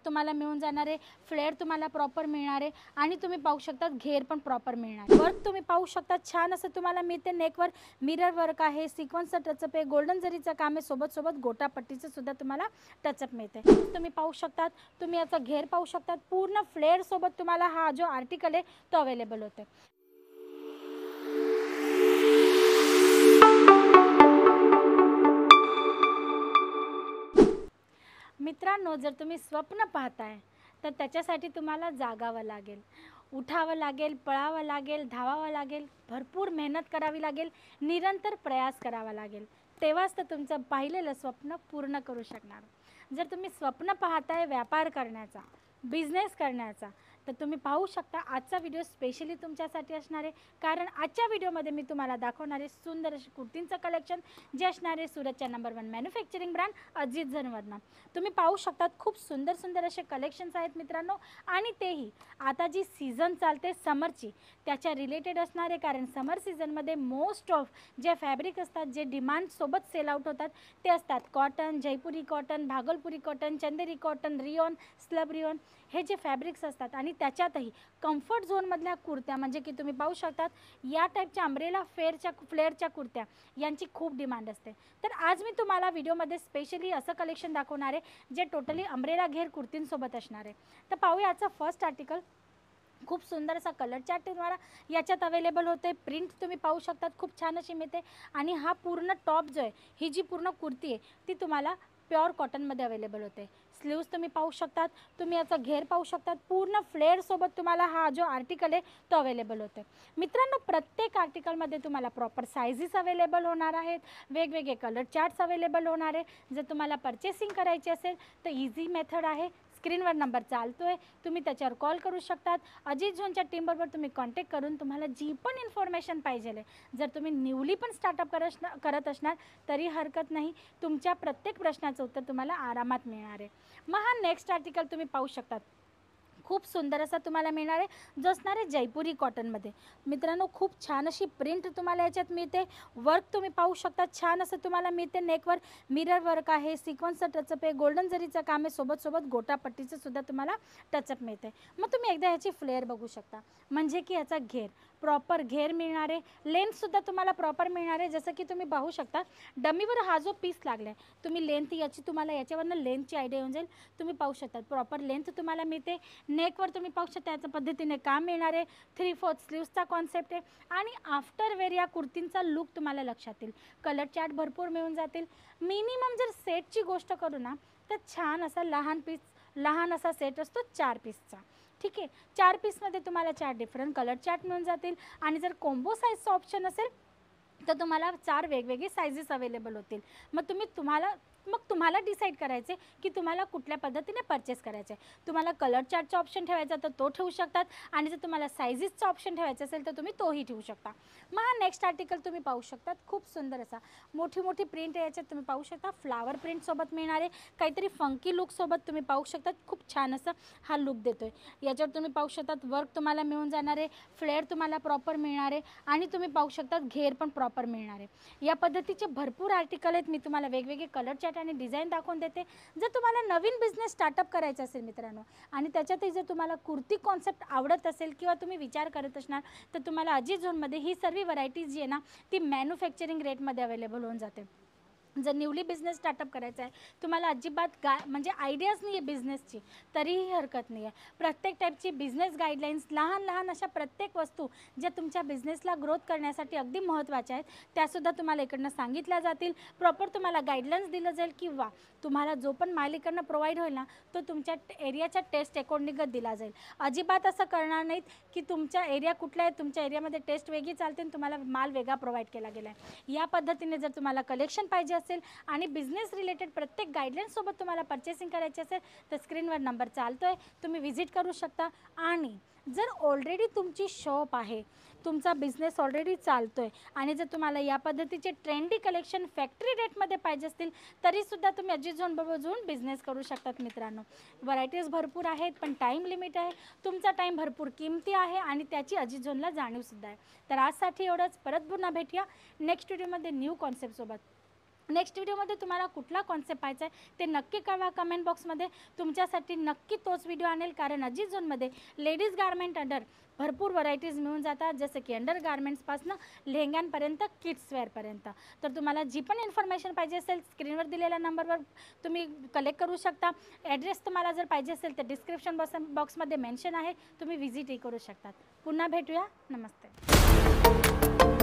तुम्हाला मिळून जाणार आहे, फ्लेअर तुम्हाला प्रॉपर मिळणार आहे आणि तुम्ही पाहू शकता घेर पण प्रॉपर मिळणार. वर्क तुम्ही पाहू शकता छान असं तुम्हाला मिळते. नेकवर मिरर वर्क आहे, सिक्वेन्सचं टचअप आहे, गोल्डन जरीचं काम आहे, सोबत गोटापट्टीचं सुद्धा तुम्हाला टचअप मिळते. तुम्ही पाहू शकतात, तुम्ही याचा घेर पाहू शकतात. पूर्ण फ्लेअर सोबत तुम्हाला हा जो आर्टिकल आहे तो अवेलेबल होते. मित्रांनो, जर तुम्ही स्वप्न पाहताय तर त्याच्यासाठी तुम्हाला जागावं लागेल, उठावं लागेल, पळावं लागेल, धावावं लागेल, भरपूर मेहनत करावी लागेल, निरंतर प्रयास करावा लागेल. तेव्हाच तर तुमचं पाहिलेलं स्वप्न पूर्ण करू शकणार. जर तुम्ही स्वप्न पाहताय व्यापार करण्याचा, बिझनेस करण्याचा, तर तुम्ही पाहू शकता आजचा व्हिडिओ स्पेशली तुमच्यासाठी असणार आहे. कारण आजच्या व्हिडिओमध्ये मी तुम्हाला दाखवणार आहे सुंदर असे कुर्तींचं कलेक्शन जे असणार आहे सुरतच्या नंबर 1 मॅन्युफॅक्चरिंग ब्रँड अजित झनवरनं. तुम्ही पाहू शकतात खूप सुंदर असे कलेक्शन्स आहेत मित्रांनो. आणि तेही आता जी सीझन चालते समरची त्याच्या रिलेटेड असणार आहे. कारण समर सीझनमध्ये मोस्ट ऑफ जे फॅब्रिक असतात जे डिमांडसोबत सेल आउट होतात ते असतात कॉटन, जयपुरी कॉटन, भागलपुरी कॉटन, चंदेरी कॉटन, रिओन, स्लब रिओन हे जे फॅब्रिक्स असतात. आणि त्याच्यातही कम्फर्ट झोनमधल्या कुर्त्या म्हणजे की तुम्ही पाहू शकतात या टाईपच्या अम्ब्रेला फ्लेअरच्या कुर्त्या यांची खूप डिमांड असते. तर आज मी तुम्हाला व्हिडिओमध्ये स्पेशली असं कलेक्शन दाखवणार आहे जे टोटली अम्ब्रेला घेर कुर्तींसोबत असणार आहे. तर पाहूया याचं फर्स्ट आर्टिकल. खूप सुंदर असा कलर चार्ट तुम्हाला याच्यात अवेलेबल होते. प्रिंट तुम्ही पाहू शकतात खूप छान अशी मिळते. आणि हा पूर्ण टॉप जो आहे, ही जी पूर्ण कुर्ती आहे ती तुम्हाला प्युअर कॉटनमध्ये अवेलेबल होते. स्लीव्स तुम्ही पाहू शकतात, तुम्ही याचा घेर पाहू शकतात. पूर्ण फ्लेअरसोबत तुम्हाला हा जो आर्टिकल आहे तो अवेलेबल होते. मित्रांनो, प्रत्येक आर्टिकलमध्ये तुम्हाला प्रॉपर सायझेस अवेलेबल होणार आहेत, वेगवेगळे कलर चार्ट्स अवेलेबल होणार आहे. जर तुम्हाला पर्चेसिंग करायची असेल तर इझी मेथड आहे. स्क्रीनवर नंबर चालतोय, तुम्ही त्याच्यावर कॉल करू शकतात. अजित झोनच्या टीमबरोबर तुम्ही कॉन्टॅक्ट करून तुम्हाला जी पण इन्फॉर्मेशन पाहिजे आहे, जर तुम्ही न्यूली पण स्टार्टअप करत असणार तरी हरकत नाही, तुमच्या प्रत्येक प्रश्नाचं उत्तर तुम्हाला आरामात मिळणार आहे. मग हा नेक्स्ट आर्टिकल तुम्ही पाहू शकतात खूप सुंदर असा तुम्हाला मिळणार आहे जो असणार आहे जयपुरी कॉटनमध्ये. मित्रांनो, खूप छान अशी प्रिंट तुम्हाला याच्यात मिळते. वर्क तुम्ही पाहू शकता छान असं तुम्हाला मिळते. नेकवर मिरर वर्क आहे, सिक्वेन्सचं टचअप आहे, गोल्डन जरीचं काम आहे, सोबत गोटापट्टीचं सुद्धा तुम्हाला टचअप मिळते. मग तुम्ही एकदा ह्याची फ्लेअर बघू शकता म्हणजे की याचा घेर प्रॉपर घेर मिळणार आहे. लेंथसुद्धा तुम्हाला प्रॉपर मिळणार आहे. जसं की तुम्ही पाहू शकता डमीवर हा जो पीस लागला आहे, तुम्ही लेंथ याची तुम्हाला याच्यावरनं लेंथची आयडिया येऊन जाईल. तुम्ही पाहू शकता प्रॉपर लेंथ तुम्हाला मिळते. नेकवर तुम्ही पाहू शकता याच्या पद्धतीने काम मिळणार आहे. 3/4 स्लीव्सचा कॉन्सेप्ट आहे. आणि आफ्टर वेअर या कुर्तींचा लुक तुम्हाला लक्षात येईल. कलर चार्ट भरपूर मिळून जातील. मिनिमम जर सेटची गोष्ट करू ना तर छान असा लहान असा सेट असतो 4 पीसचा. ठीक आहे, 4 पीसमध्ये तुम्हाला 4 डिफरंट कलर चार्ट मिळून जातील. आणि जर कॉम्बो साईजचा ऑप्शन असेल तर तुम्हाला 4 वेगवेगळे सायझेस अवेलेबल होतील. मग तुम्हाला डिसाईड करायचे की तुम्हाला कुठल्या पद्धतीने परचेस करायचं आहे. तुम्हाला कलर चार्टचा ऑप्शन ठेवायचा तर तो ठेवू शकतात. आणि जर तुम्हाला सायझेसचा ऑप्शन ठेवायचा असेल तर तुम्ही तोही ठेवू शकता. मग हा नेक्स्ट आर्टिकल तुम्ही पाहू शकतात खूप सुंदर असा मोठी प्रिंट आहे याच्यात. तुम्ही पाहू शकता फ्लावर प्रिंटसोबत मिळणार आहे. काहीतरी फंकी लुकसोबत तुम्ही पाहू शकतात. खूप छान असं हा लुक देतो आहे. याच्यावर तुम्ही पाहू शकतात वर्क तुम्हाला मिळून जाणार आहे, फ्लेअर तुम्हाला प्रॉपर मिळणार आहे आणि तुम्ही पाहू शकतात घेर पण प्रॉपर मिळणार आहे. या पद्धतीचे भरपूर आर्टिकल आहेत. मी तुम्हाला वेगवेगळे कलर चार्ट आणि डिझाईन दाखवून देते. जर तुम्हाला नवीन बिझनेस स्टार्टअप करायचा असेल मित्रांनो आणि त्याच्यातही जर तुम्हाला कुर्ती कॉन्सेप्ट आवडत असेल किंवा तुम्ही विचार करत असणार तर तुम्हाला अजित झोनमध्ये ही सर्व व्हरायटीज जी आहे ना ती मॅन्युफॅक्चरिंग रेटमध्ये अवेलेबल होऊन जाते. जर न्यूली बिझनेस स्टार्टअप करायचा आहे, तुम्हाला अजिबात म्हणजे आयडियाज नाही आहे बिझनेसची तरीही हरकत नाही आहे. प्रत्येक टाईपची बिझनेस गाईडलाईन्स लहान अशा प्रत्येक वस्तू ज्या तुमच्या बिझनेसला ग्रोथ करण्यासाठी अगदी महत्त्वाच्या आहेत त्यासुद्धा तुम्हाला इकडनं सांगितल्या जातील. प्रॉपर तुम्हाला गाईडलाईन्स दिलं जाईल किंवा तुम्हाला जो पण माल इकडनं प्रोव्हाइड होईल ना तो तुमच्या एरियाच्या टेस्ट अकॉर्डिंगच दिला जाईल. अजिबात असं करणार नाहीत की तुमचा एरिया कुठला आहे, तुमच्या एरियामध्ये टेस्ट वेगळी चालते आणि तुम्हाला माल वेगळा प्रोव्हाइड केला गेला आहे. या पद्धतीने जर तुम्हाला कलेक्शन पाहिजे असेल आणि बिझनेस रिलेटेड प्रत्येक गाईडलाईन्ससोबत तुम्हाला पर्चेसिंग करायची असेल तर स्क्रीनवर नंबर चालतोय, तुम्ही व्हिजिट करू शकता. आणि जर ऑलरेडी तुमची शॉप आहे, तुमचा बिझनेस ऑलरेडी चालतोय आणि जर तुम्हाला या पद्धतीचे ट्रेंडी कलेक्शन फॅक्टरी रेटमध्ये पाहिजे असतील तरीसुद्धा तुम्ही अजित झोनबरोबर जुळून बिझनेस करू शकतात. मित्रांनो, व्हरायटीज भरपूर आहेत पण टाईम लिमिट आहे. तुमचा टाईम भरपूर किमती आहे आणि त्याची अजित झोनला जाणीवसुद्धा आहे. तर आजसाठी एवढंच. परत पुन्हा भेटूया नेक्स्ट व्हिडिओमध्ये न्यू कॉन्सेप्टसोबत. नेक्स्ट व्हिडिओमध्ये तुम्हाला कुठला कॉन्सेप्ट पाहायचा आहे ते नक्की कळवा कमेंट बॉक्समध्ये. तुमच्यासाठी नक्की तोच व्हिडिओ आणेल, कारण अजित झोनमध्ये लेडीज गारमेंट अंडर भरपूर व्हरायटीज मिळून जातात, जसं की अंडर गारमेंट्सपासनं लेहंग्यांपर्यंत किड्सवेअरपर्यंत. तर तुम्हाला जी पण इन्फॉर्मेशन पाहिजे असेल स्क्रीनवर दिलेल्या नंबरवर तुम्ही कलेक्ट करू शकता. ॲड्रेस तुम्हाला जर पाहिजे असेल तर डिस्क्रिप्शन बॉक्समध्ये मेन्शन आहे, तुम्ही व्हिजिटही करू शकतात. पुन्हा भेटूया. नमस्ते.